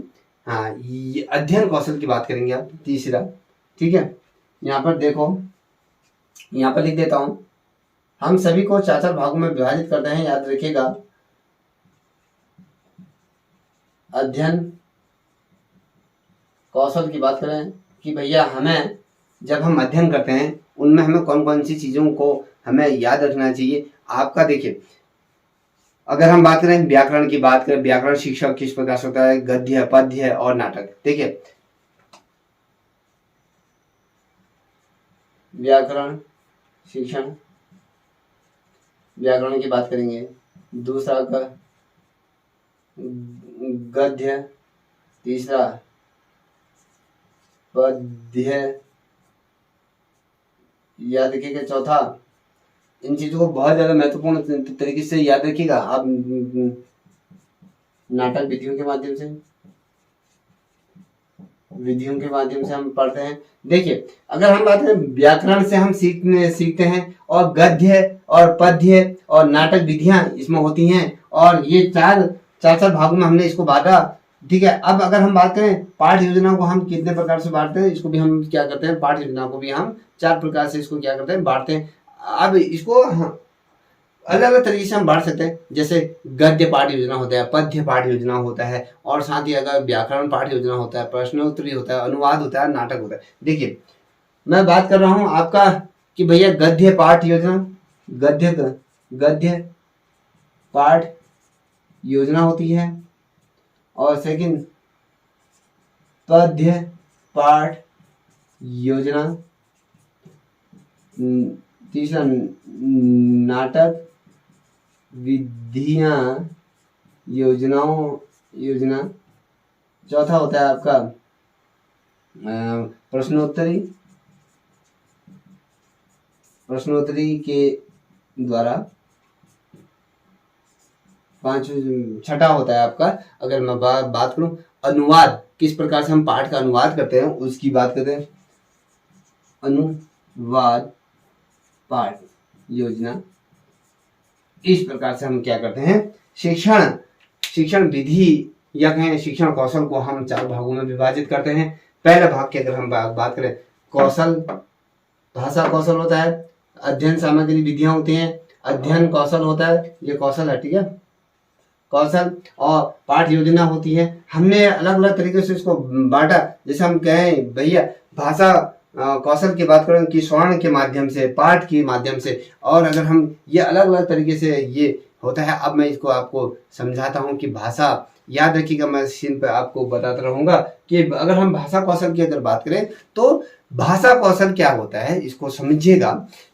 हाँ, ये अध्ययन कौशल की बात करेंगे आप, तीसरा, ठीक है। यहाँ पर देखो, यहाँ पर लिख देता हूं, हम सभी को 4 भागों में विभाजित करते हैं, याद रखिएगा। अध्ययन कौशल की बात करें कि भैया हमें जब हम अध्ययन करते हैं उनमें हमें कौन कौन सी चीजों को हमें याद रखना चाहिए। आपका देखिए, अगर हम बात करें व्याकरण की बात करें, व्याकरण शिक्षा किस प्रकार से होता है, गद्य, पद्य और नाटक। देखिए व्याकरण शिक्षण, व्याकरण की बात करेंगे, दूसरा का गद्य, तीसरा पद्य, याद रखिएगा, चौथा, इन चीजों को बहुत ज्यादा महत्वपूर्ण तरीके से याद रखिएगा आप, नाटक विधियों के माध्यम से, विधियों के माध्यम से हम पढ़ते हैं। देखिए अगर हम बात करें व्याकरण से हम सीखते हैं, और गद्य और पद्य और नाटक विधियां इसमें होती हैं, और ये चार भागों में हमने इसको बांटा, ठीक है। अब अगर हम बात करें पाठ योजना को हम कितने प्रकार से बांटते हैं, इसको भी हम क्या करते हैं, पाठ योजना को भी हम 4 प्रकार से इसको क्या करते हैं, बांटते हैं। अब इसको अलग अलग तरीके से हम बांट सकते हैं, जैसे गद्य पाठ योजना होता है, पद्य पाठ योजना होता है, और साथ ही अगर व्याकरण पाठ योजना होता है, प्रश्नोत्तरी होता है, अनुवाद होता है, नाटक होता है। देखिए मैं बात कर रहा हूं आपका कि भैया गद्य पाठ योजना, गद्य पाठ योजना होती है, और सेकंड पद्य पाठ योजना, तीसरा नाटक विधियां योजना, चौथा होता है आपका प्रश्नोत्तरी के द्वारा, छठा होता है आपका, अगर मैं बात करूं अनुवाद, किस प्रकार से हम पाठ का अनुवाद करते हैं उसकी बात करते हैं, अनुवाद पाठ योजना। इस प्रकार से हम क्या करते हैं, शिक्षण विधि या कहें शिक्षण कौशल को हम 4 भागों में विभाजित करते हैं। पहला भाग की अगर हम बात करें, कौशल, भाषा कौशल होता है, अध्ययन सामग्री विधियां होती हैं, अध्ययन कौशल होता है, ये कौशल है, ठीक है, कौशल, और पाठ योजना होती है। हमने अलग अलग तरीके से इसको बांटा, जैसे हम कहें भैया भाषा कौशल की बात करें कि श्रवण के माध्यम से, पाठ के माध्यम से, और अगर हम ये अलग अलग तरीके से ये होता है। अब मैं इसको आपको समझाता हूँ कि भाषा, याद रखिएगा, मैं स्क्रीन पर आपको बताता रहूंगा कि अगर हम भाषा कौशल की अगर बात करें तो भाषा कौशल क्या होता है, इसको समझिएगा।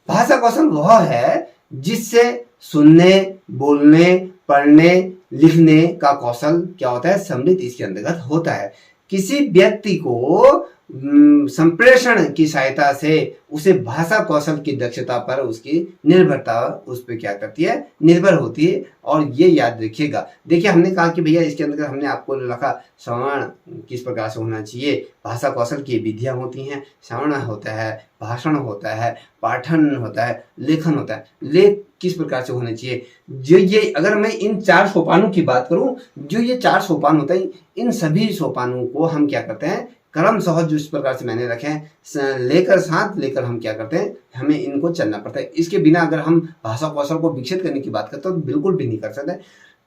भाषा कौशल वह है जिससे सुनने, बोलने, पढ़ने, लिखने का कौशल क्या होता है, सम्मिलित इसके अंतर्गत होता है। किसी व्यक्ति को संप्रेषण की सहायता से उसे भाषा कौशल की दक्षता पर उसकी निर्भरता उस पर क्या करती है, निर्भर होती है। और ये याद रखिएगा। देखिए हमने कहा कि भैया इसके अंदर हमने आपको रखा श्रवण किस प्रकार से होना चाहिए, भाषा कौशल की विधियां होती हैं, श्रवण होता है, भाषण होता है, पाठन होता है, लेखन होता है। लेख किस प्रकार से होने चाहिए, जो ये अगर मैं इन 4 सोपानों की बात करूं, जो ये 4 सोपान होते हैं, इन सभी सोपानों को हम क्या करते हैं, क्रम सहज जो इस प्रकार से मैंने रखे हैं लेकर साथ लेकर हम क्या करते हैं, हमें इनको चलना पड़ता है। इसके बिना अगर हम भाषा कौशल को विकसित करने की बात करते हैं तो बिल्कुल भी नहीं कर सकते।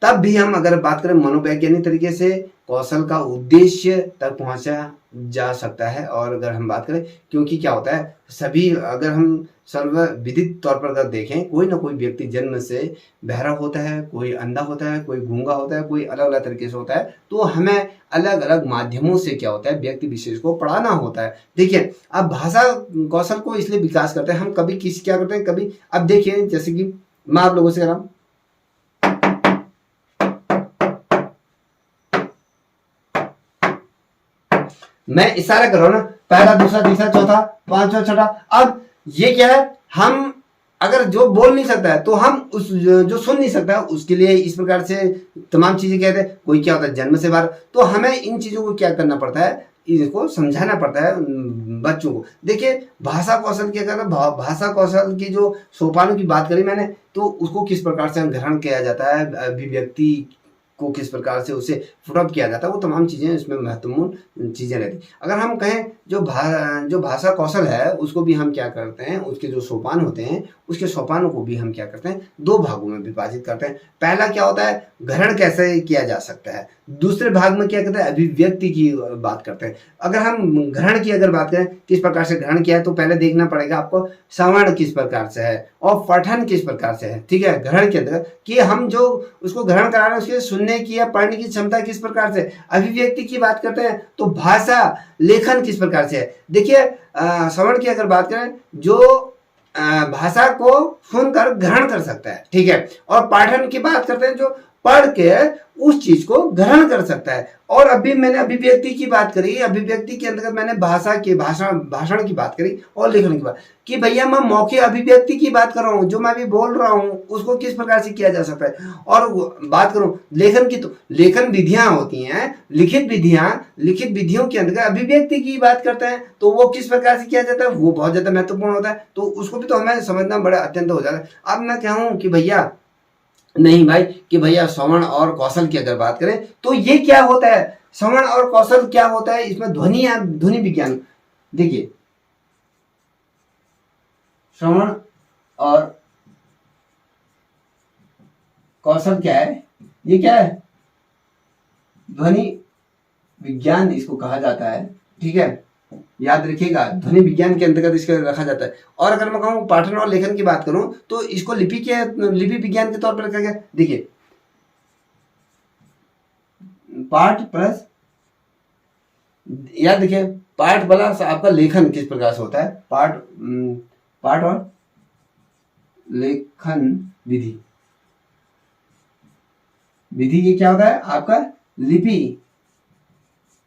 तब भी हम अगर बात करें मनोवैज्ञानिक तरीके से कौशल का उद्देश्य तक पहुंचा जा सकता है। और अगर हम बात करें, क्योंकि क्या होता है, सभी अगर हम सर्वविदित तौर पर अगर देखें, कोई ना कोई व्यक्ति जन्म से बहरा होता है, कोई अंधा होता है, कोई गूंगा होता है, कोई अलग अलग तरीके से होता है। तो हमें अलग अलग माध्यमों से क्या होता है, व्यक्ति विशेष को पढ़ाना होता है। देखिए अब भाषा कौशल को इसलिए विकास करते हैं हम, कभी किसी क्या करते हैं, कभी अब देखिए जैसे कि मैं आप लोगों से कह रहा हूं, मैं इशारा कर रहा हूं ना, पहला दूसरा तीसरा चौथा पांचवा छठा। अब ये क्या है, हम अगर जो बोल नहीं सकता है तो हम उस जो सुन नहीं सकता है उसके लिए इस प्रकार से तमाम चीजें कहते हैं। कोई क्या होता है जन्म से बाहर, तो हमें इन चीजों को क्या करना पड़ता है, इसको समझाना पड़ता है बच्चों को। देखिए भाषा कौशल की अगर भाषा कौशल की जो सोपानों की बात करी मैंने, तो उसको किस प्रकार से ग्रहण किया जाता है, अभिव्यक्ति को किस प्रकार से उसे फुटअप किया जाता है, वो तमाम चीजें इसमें महत्वपूर्ण चीजें रहती। अगर हम कहें जो भाषा कौशल है उसको भी हम क्या करते हैं, उसके जो सोपान होते हैं उसके सोपानों को भी हम क्या करते हैं, 2 भागों में विभाजित करते हैं। पहला क्या होता है, ग्रहण कैसे किया जा सकता है। दूसरे भाग में क्या करते हैं, अभिव्यक्ति की बात करते हैं। अगर हम ग्रहण की अगर बात करें, किस प्रकार से ग्रहण किया है, तो पहले देखना पड़ेगा आपको श्रवण किस प्रकार से है और पठन किस प्रकार से है। ठीक है, ग्रहण के अंदर कि हम जो उसको ग्रहण करा रहे हैं उसके सुनने की या पढ़ने की क्षमता किस प्रकार से। अभिव्यक्ति की बात करते हैं तो भाषा लेखन किस प्रकार से है। देखिए श्रवण की अगर बात करें, जो भाषा को सुनकर ग्रहण कर सकता है, ठीक है। और पाठन की बात करते हैं, जो पढ़ के उस चीज को ग्रहण कर सकता है। और अभी मैंने अभिव्यक्ति की बात करी, अभिव्यक्ति के अंतर्गत मैंने भाषण की बात करी और लेखन की बात कि भैया मैं मौखिक अभिव्यक्ति की बात कर रहा हूँ, जो मैं अभी बोल रहा हूँ उसको किस प्रकार से किया जा सकता है। और बात करूं लेखन की, तो लेखन विधियां होती हैं, लिखित विधियों के अंतर्गत अभिव्यक्ति की बात करते हैं, तो वो किस प्रकार से किया जाता है, वो बहुत ज्यादा महत्वपूर्ण होता है। तो उसको भी तो हमें समझना बड़ा अत्यंत हो जाता है। अब मैं कहूँ कि भैया नहीं भाई, कि भैया श्रवण और कौशल की अगर बात करें तो ये क्या होता है, श्रवण और कौशल क्या होता है, इसमें ध्वनि विज्ञान। देखिए श्रवण और कौशल क्या है, ये क्या है, ध्वनि विज्ञान इसको कहा जाता है। ठीक है, याद रखिएगा, ध्वनि विज्ञान के अंतर्गत इसको रखा जाता है। और अगर मैं कहूँ पाठन और लेखन की बात करूं तो इसको लिपि विज्ञान के तौर पर रखा गया। देखिए पाठ प्लस, याद देखिए पाठ प्लस आपका लेखन किस प्रकार से होता है, पाठ और लेखन विधि ये क्या होता है आपका,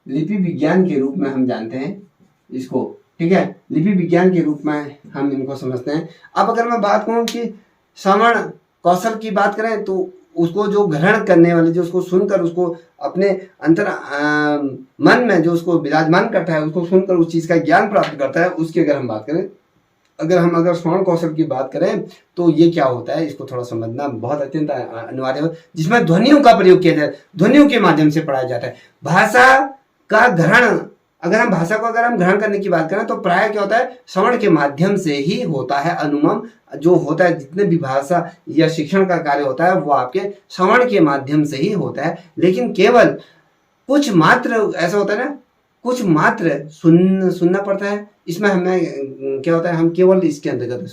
लिपि विज्ञान के रूप में हम जानते हैं इसको। ठीक है, लिपि विज्ञान के रूप में हम इनको समझते हैं। अब अगर मैं बात करूं कि श्रवण कौशल की बात करें तो उसको जो ग्रहण करने वाले, जो उसको सुनकर उसको अपने अंतर मन में जो उसको विराजमान करता है, उसको सुनकर उस चीज का ज्ञान प्राप्त करता है, उसकी अगर हम बात करें, अगर श्रवण कौशल की बात करें तो ये क्या होता है, इसको थोड़ा समझना बहुत अत्यंत अनिवार्य है, जिसमें ध्वनियों का प्रयोग किया जाता है, ध्वनियों के माध्यम से पढ़ाया जाता है। भाषा का ग्रहण, अगर हम भाषा को अगर हम ग्रहण करने की बात करें तो प्राय क्या होता है, श्रवण के माध्यम से ही होता है। अनुमम जो होता है, जितने भी भाषा या शिक्षण का कार्य होता है वो आपके श्रवण के माध्यम से ही होता है। लेकिन केवल कुछ मात्र ऐसा होता है ना, कुछ मात्र सुनना पड़ता है। इसमें हमें क्या होता है, हम केवल इसके अंतर्गत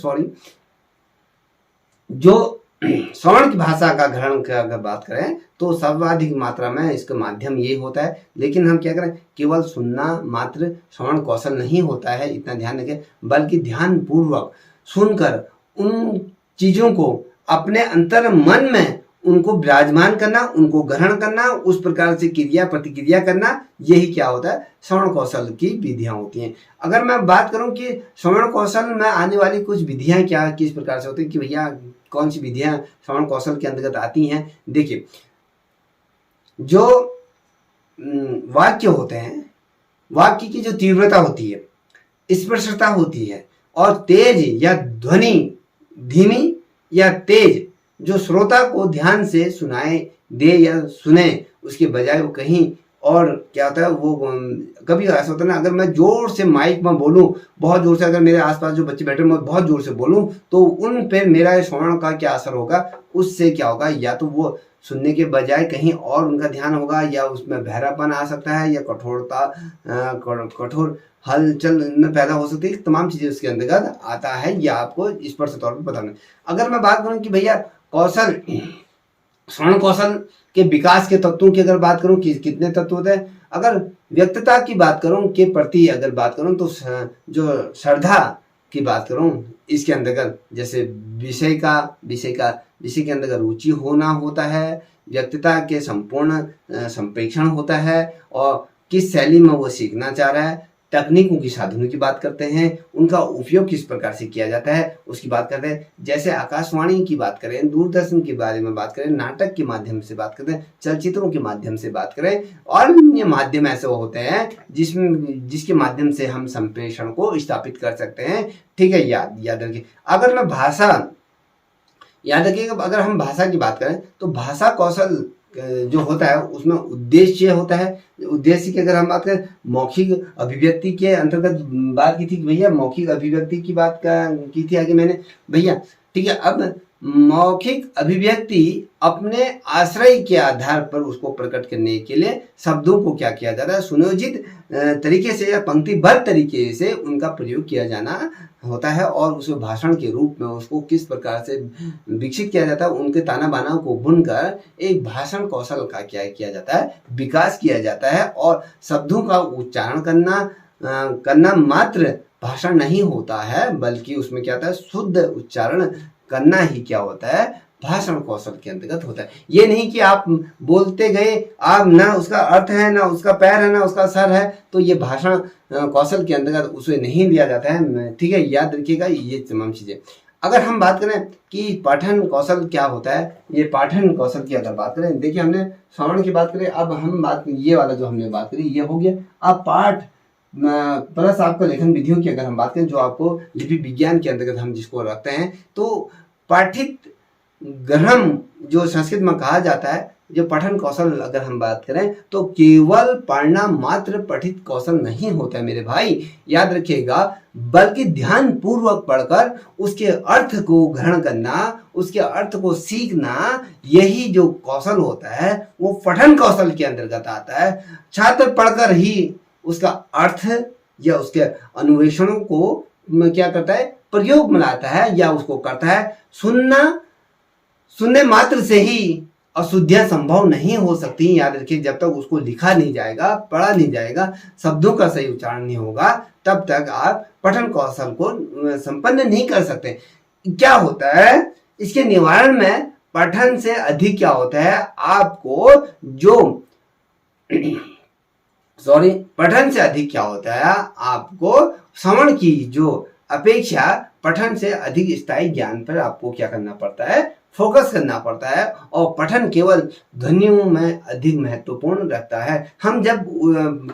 जो श्रवण की भाषा का ग्रहण की अगर बात करें तो सर्वाधिक मात्रा में इसका माध्यम ये होता है। लेकिन हम क्या करें, केवल सुनना मात्र श्रवण कौशल नहीं होता है, इतना ध्यान रखें, बल्कि ध्यान पूर्वक सुनकर उन चीजों को अपने अंतर मन में उनको विराजमान करना, उनको ग्रहण करना, उस प्रकार से क्रिया प्रतिक्रिया करना, यही क्या होता है, श्रवण कौशल की विधियां होती हैं। अगर मैं बात करूं कि श्रवण कौशल में आने वाली कुछ विधियां क्या किस प्रकार से होती है, कि भैया कौन सी विधियां श्रवण कौशल के अंतर्गत आती हैं। देखिए, जो वाक्य होते हैं, वाक्य की जो तीव्रता होती है, स्पष्टता होती है, और तेज या ध्वनि धीमी या तेज जो श्रोता को ध्यान से सुनाए दे या सुने, उसके बजाय वो कहीं और क्या होता है, वो कभी ऐसा होता है ना, अगर मैं जोर से माइक में बोलूं, बहुत जोर से, अगर मेरे आसपास जो बच्चे बैठे मैं बहुत जोर से बोलूं, तो उन पे मेरा श्रवण का क्या असर होगा, उससे क्या होगा, या तो वो सुनने के बजाय कहीं और उनका ध्यान होगा, या उसमें बहरापन आ सकता है, या कठोर हलचल में पैदा हो सकती है, तमाम चीजें उसके अंतर्गत आता है, या आपको स्पष्ट तौर पर बताना। अगर मैं बात करूं कि भैया कौशल, श्रवण कौशल के विकास के तत्वों की अगर बात करूं कि कितने तत्व होते हैं, अगर व्यक्तता की बात करूं के प्रति अगर बात करूं, तो जो श्रद्धा की बात करूं, इसके अंतर्गत जैसे विषय के अंतर्गत रुचि होना होता है, व्यक्तता के संपूर्ण संप्रेक्षण होता है, और किस शैली में वो सीखना चाह रहा है, तकनीकों की साधनों की बात करते हैं, उनका उपयोग किस प्रकार से किया जाता है उसकी बात करते हैं। जैसे आकाशवाणी की बात करें, दूरदर्शन के बारे में बात करें, नाटक के माध्यम से बात करें, चलचित्रों के माध्यम से बात करें, और अन्य माध्यम ऐसे होते हैं जिसके माध्यम से हम संप्रेषण को स्थापित कर सकते हैं। ठीक है, याद रखिए। अगर मैं भाषा, याद रखिएगा, अगर हम भाषा की बात करें तो भाषा कौशल जो होता है उसमें उद्देश्य होता है। उद्देश्य की अगर हम बात करें, मौखिक अभिव्यक्ति के अंतर्गत बात की थी भैया, मौखिक अभिव्यक्ति की बात की थी आगे मैंने भैया। ठीक है, अब मौखिक अभिव्यक्ति अपने आश्रय के आधार पर उसको प्रकट करने के लिए शब्दों को क्या किया जाता है, सुनियोजित तरीके से या पंक्तिबद्ध तरीके से उनका प्रयोग किया जाना होता है, और उसे भाषण के रूप में उसको किस प्रकार से विकसित किया जाता है, उनके ताना बाना को बुनकर एक भाषण कौशल का क्या किया जाता है, विकास किया जाता है। और शब्दों का उच्चारण करना मात्र भाषण नहीं होता है, बल्कि उसमें क्या होता है, शुद्ध उच्चारण करना ही क्या होता है, भाषण कौशल के अंतर्गत होता है। ये नहीं कि आप बोलते गए, आप ना उसका अर्थ है, ना उसका पैर है, ना उसका सर है, तो ये भाषण कौशल के अंतर्गत उसे नहीं लिया जाता है। ठीक है, याद रखिएगा ये तमाम चीजें। अगर हम बात करें कि पाठन कौशल क्या होता है, ये पाठन कौशल की अगर बात करें, देखिए हमने श्रवण की बात करें, अब हम बात, ये वाला जो हमने बात करी ये हो गया। अब पाठ प्लस आपका लेखन विधियों की अगर हम बात करें, जो आपको लिपि विज्ञान के अंतर्गत हम जिसको रखते हैं, तो पाठित ग्रहण जो संस्कृत में कहा जाता है, जो पठन कौशल अगर हम बात करें, तो केवल पढ़ना मात्र पठित कौशल नहीं होता है मेरे भाई, याद रखिएगा, बल्कि ध्यान पूर्वक पढ़कर उसके अर्थ को ग्रहण करना, उसके अर्थ को सीखना, यही जो कौशल होता है वो पठन कौशल के अंतर्गत आता है। छात्र पढ़कर ही उसका अर्थ या उसके अन्वेषणों को क्या करता है, प्रयोग में लाता है या उसको करता है। सुनने मात्र से ही अशुद्धियां संभव नहीं हो सकती, याद रखिए, जब तक उसको लिखा नहीं जाएगा, पढ़ा नहीं जाएगा, शब्दों का सही उच्चारण नहीं होगा, तब तक आप पठन कौशल को संपन्न नहीं कर सकते। क्या होता है, इसके निवारण में पठन से अधिक क्या होता है, आपको जो पठन से अधिक क्या होता है, आपको श्रवण की जो अपेक्षा पठन से अधिक स्थायी ज्ञान पर आपको क्या करना पड़ता है, फोकस करना पड़ता है। और पठन केवल ध्वनियों में अधिक महत्वपूर्ण रखता है। हम जब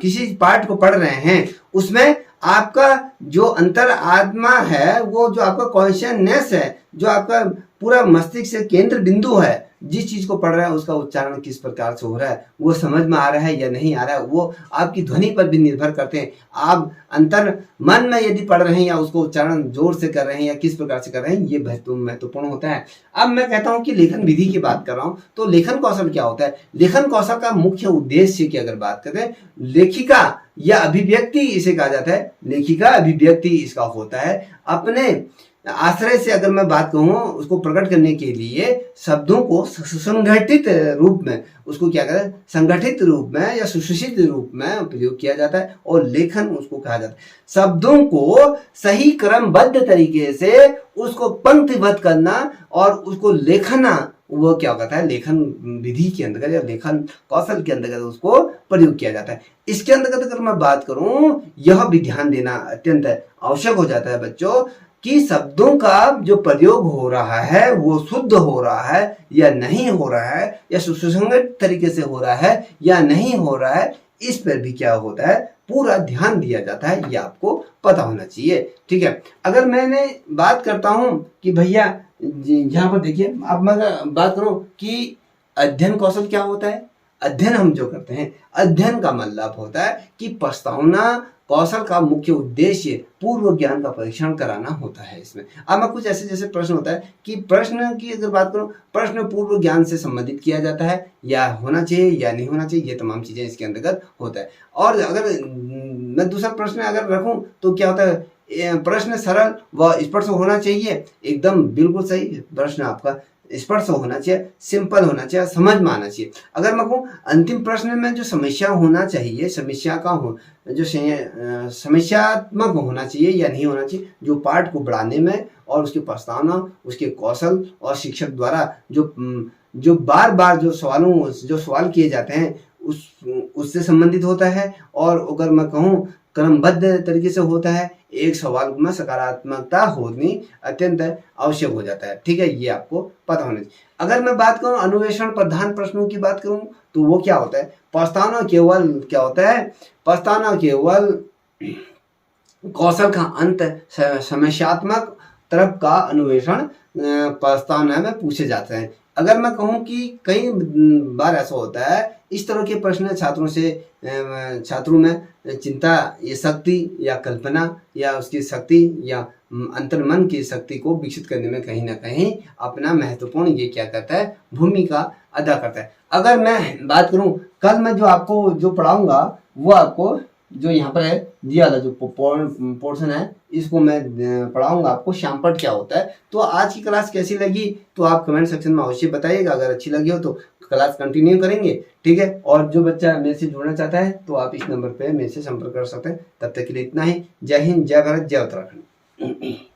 किसी पाठ को पढ़ रहे हैं, उसमें आपका जो अंतर आत्मा है, वो जो आपका कॉन्शियसनेस है, जो आपका पूरा मस्तिष्क से केंद्र बिंदु है, जिस चीज को पढ़ रहा है उसका उच्चारण किस प्रकार से हो रहा है, वो समझ में आ रहा है या नहीं आ रहा है, वो आपकी ध्वनि पर भी निर्भर करते हैं। आप अंतर मन में यदि पढ़ रहे हैं या उसको उच्चारण जोर से कर रहे हैं या किस प्रकार से कर रहे हैं, ये महत्वपूर्ण होता है। अब मैं कहता हूं कि लेखन विधि की बात कर रहा हूं, तो लेखन कौशल क्या होता है। लेखन कौशल का मुख्य उद्देश्य की अगर बात करें, लेखिका या अभिव्यक्ति इसे कहा जाता है, लेखिका अभिव्यक्ति इसका होता है। अपने आश्रय से अगर मैं बात कहूँ, उसको प्रकट करने के लिए शब्दों को संगठित रूप में, उसको क्या करें, संगठित रूप में या सुशिक्षित रूप में प्रयोग किया जाता है, और लेखन उसको कहा जाता है। शब्दों को सही क्रमबद्ध तरीके से उसको पंक्तिबद्ध करना और उसको लेखना, वो क्या कहता है, लेखन विधि के अंतर्गत या लेखन कौशल के अंतर्गत उसको प्रयोग किया जाता है। इसके अंतर्गत अगर मैं बात करूं, यह भी ध्यान देना अत्यंत आवश्यक हो जाता है बच्चों कि शब्दों का जो प्रयोग हो रहा है वो शुद्ध हो रहा है या नहीं हो रहा है, या सुसंगत तरीके से हो रहा है या नहीं हो रहा है, इस पर भी क्या होता है, पूरा ध्यान दिया जाता है। ये आपको पता होना चाहिए। ठीक है, अगर मैंने बात करता हूं कि भैया यहाँ पर देखिए, अब मैं बात करूं कि अध्ययन कौशल क्या होता है। अध्ययन हम जो करते हैं, अध्ययन का मतलब होता है कि प्रस्तावना कौशल का मुख्य उद्देश्य पूर्व ज्ञान का परीक्षण कराना होता है। इसमें अब मैं कुछ ऐसे जैसे प्रश्न होता है कि प्रश्न की अगर बात करूं, प्रश्न पूर्व ज्ञान से संबंधित किया जाता है या होना चाहिए या नहीं होना चाहिए, ये तमाम चीजें इसके अंतर्गत होता है। और अगर मैं दूसरा प्रश्न अगर रखूं तो क्या होता है, प्रश्न सरल व स्पष्ट होना चाहिए। एकदम बिल्कुल सही प्रश्न आपका स्पष्ट होना चाहिए, सिंपल होना चाहिए, समझ में आना चाहिए। अगर मैं कहूँ अंतिम प्रश्न में जो समस्या होना चाहिए, समस्या का हो जो समस्यात्मक होना चाहिए या नहीं होना चाहिए, जो पाठ को बढ़ाने में और उसकी प्रस्तावना, उसके कौशल और शिक्षक द्वारा जो बार बार जो सवाल किए जाते हैं उससे संबंधित होता है। और अगर मैं कहूँ क्रमबद्ध तरीके से होता है, एक सवाल में सकारात्मकता होनी अत्यंत आवश्यक हो जाता है। ठीक है, ये आपको पता होना चाहिए। अगर मैं बात करूं अन्वेषण प्रधान प्रश्नों की बात करूं तो वो क्या होता है, प्रस्तावना केवल क्या होता है, प्रस्तावना केवल कौशल का अंत समस्यात्मक तरफ का अन्वेषण प्रस्तावना में पूछे जाते हैं। अगर मैं कहूं कि कई बार ऐसा होता है, इस तरह के प्रश्न छात्रों में चिंता या शक्ति या कल्पना या उसकी शक्ति या अंतर्मन की शक्ति को विकसित करने में कहीं ना कहीं अपना महत्वपूर्ण ये क्या करता है, भूमिका अदा करता है। अगर मैं बात करूं, कल मैं जो आपको जो पढ़ाऊंगा वो आपको जो यहाँ पर है दिया था, जो पोर्शन है, इसको मैं पढ़ाऊंगा आपको श्यामपट्ट क्या होता है। तो आज की क्लास कैसी लगी तो आप कमेंट सेक्शन में अवश्य बताइएगा। अगर अच्छी लगी हो तो क्लास कंटिन्यू करेंगे। ठीक है, और जो बच्चा मेरे से जुड़ना चाहता है तो आप इस नंबर पे मेरे से संपर्क कर सकते हैं। तब तक के लिए इतना ही। जय हिंद, जय भारत, जय उत्तराखंड।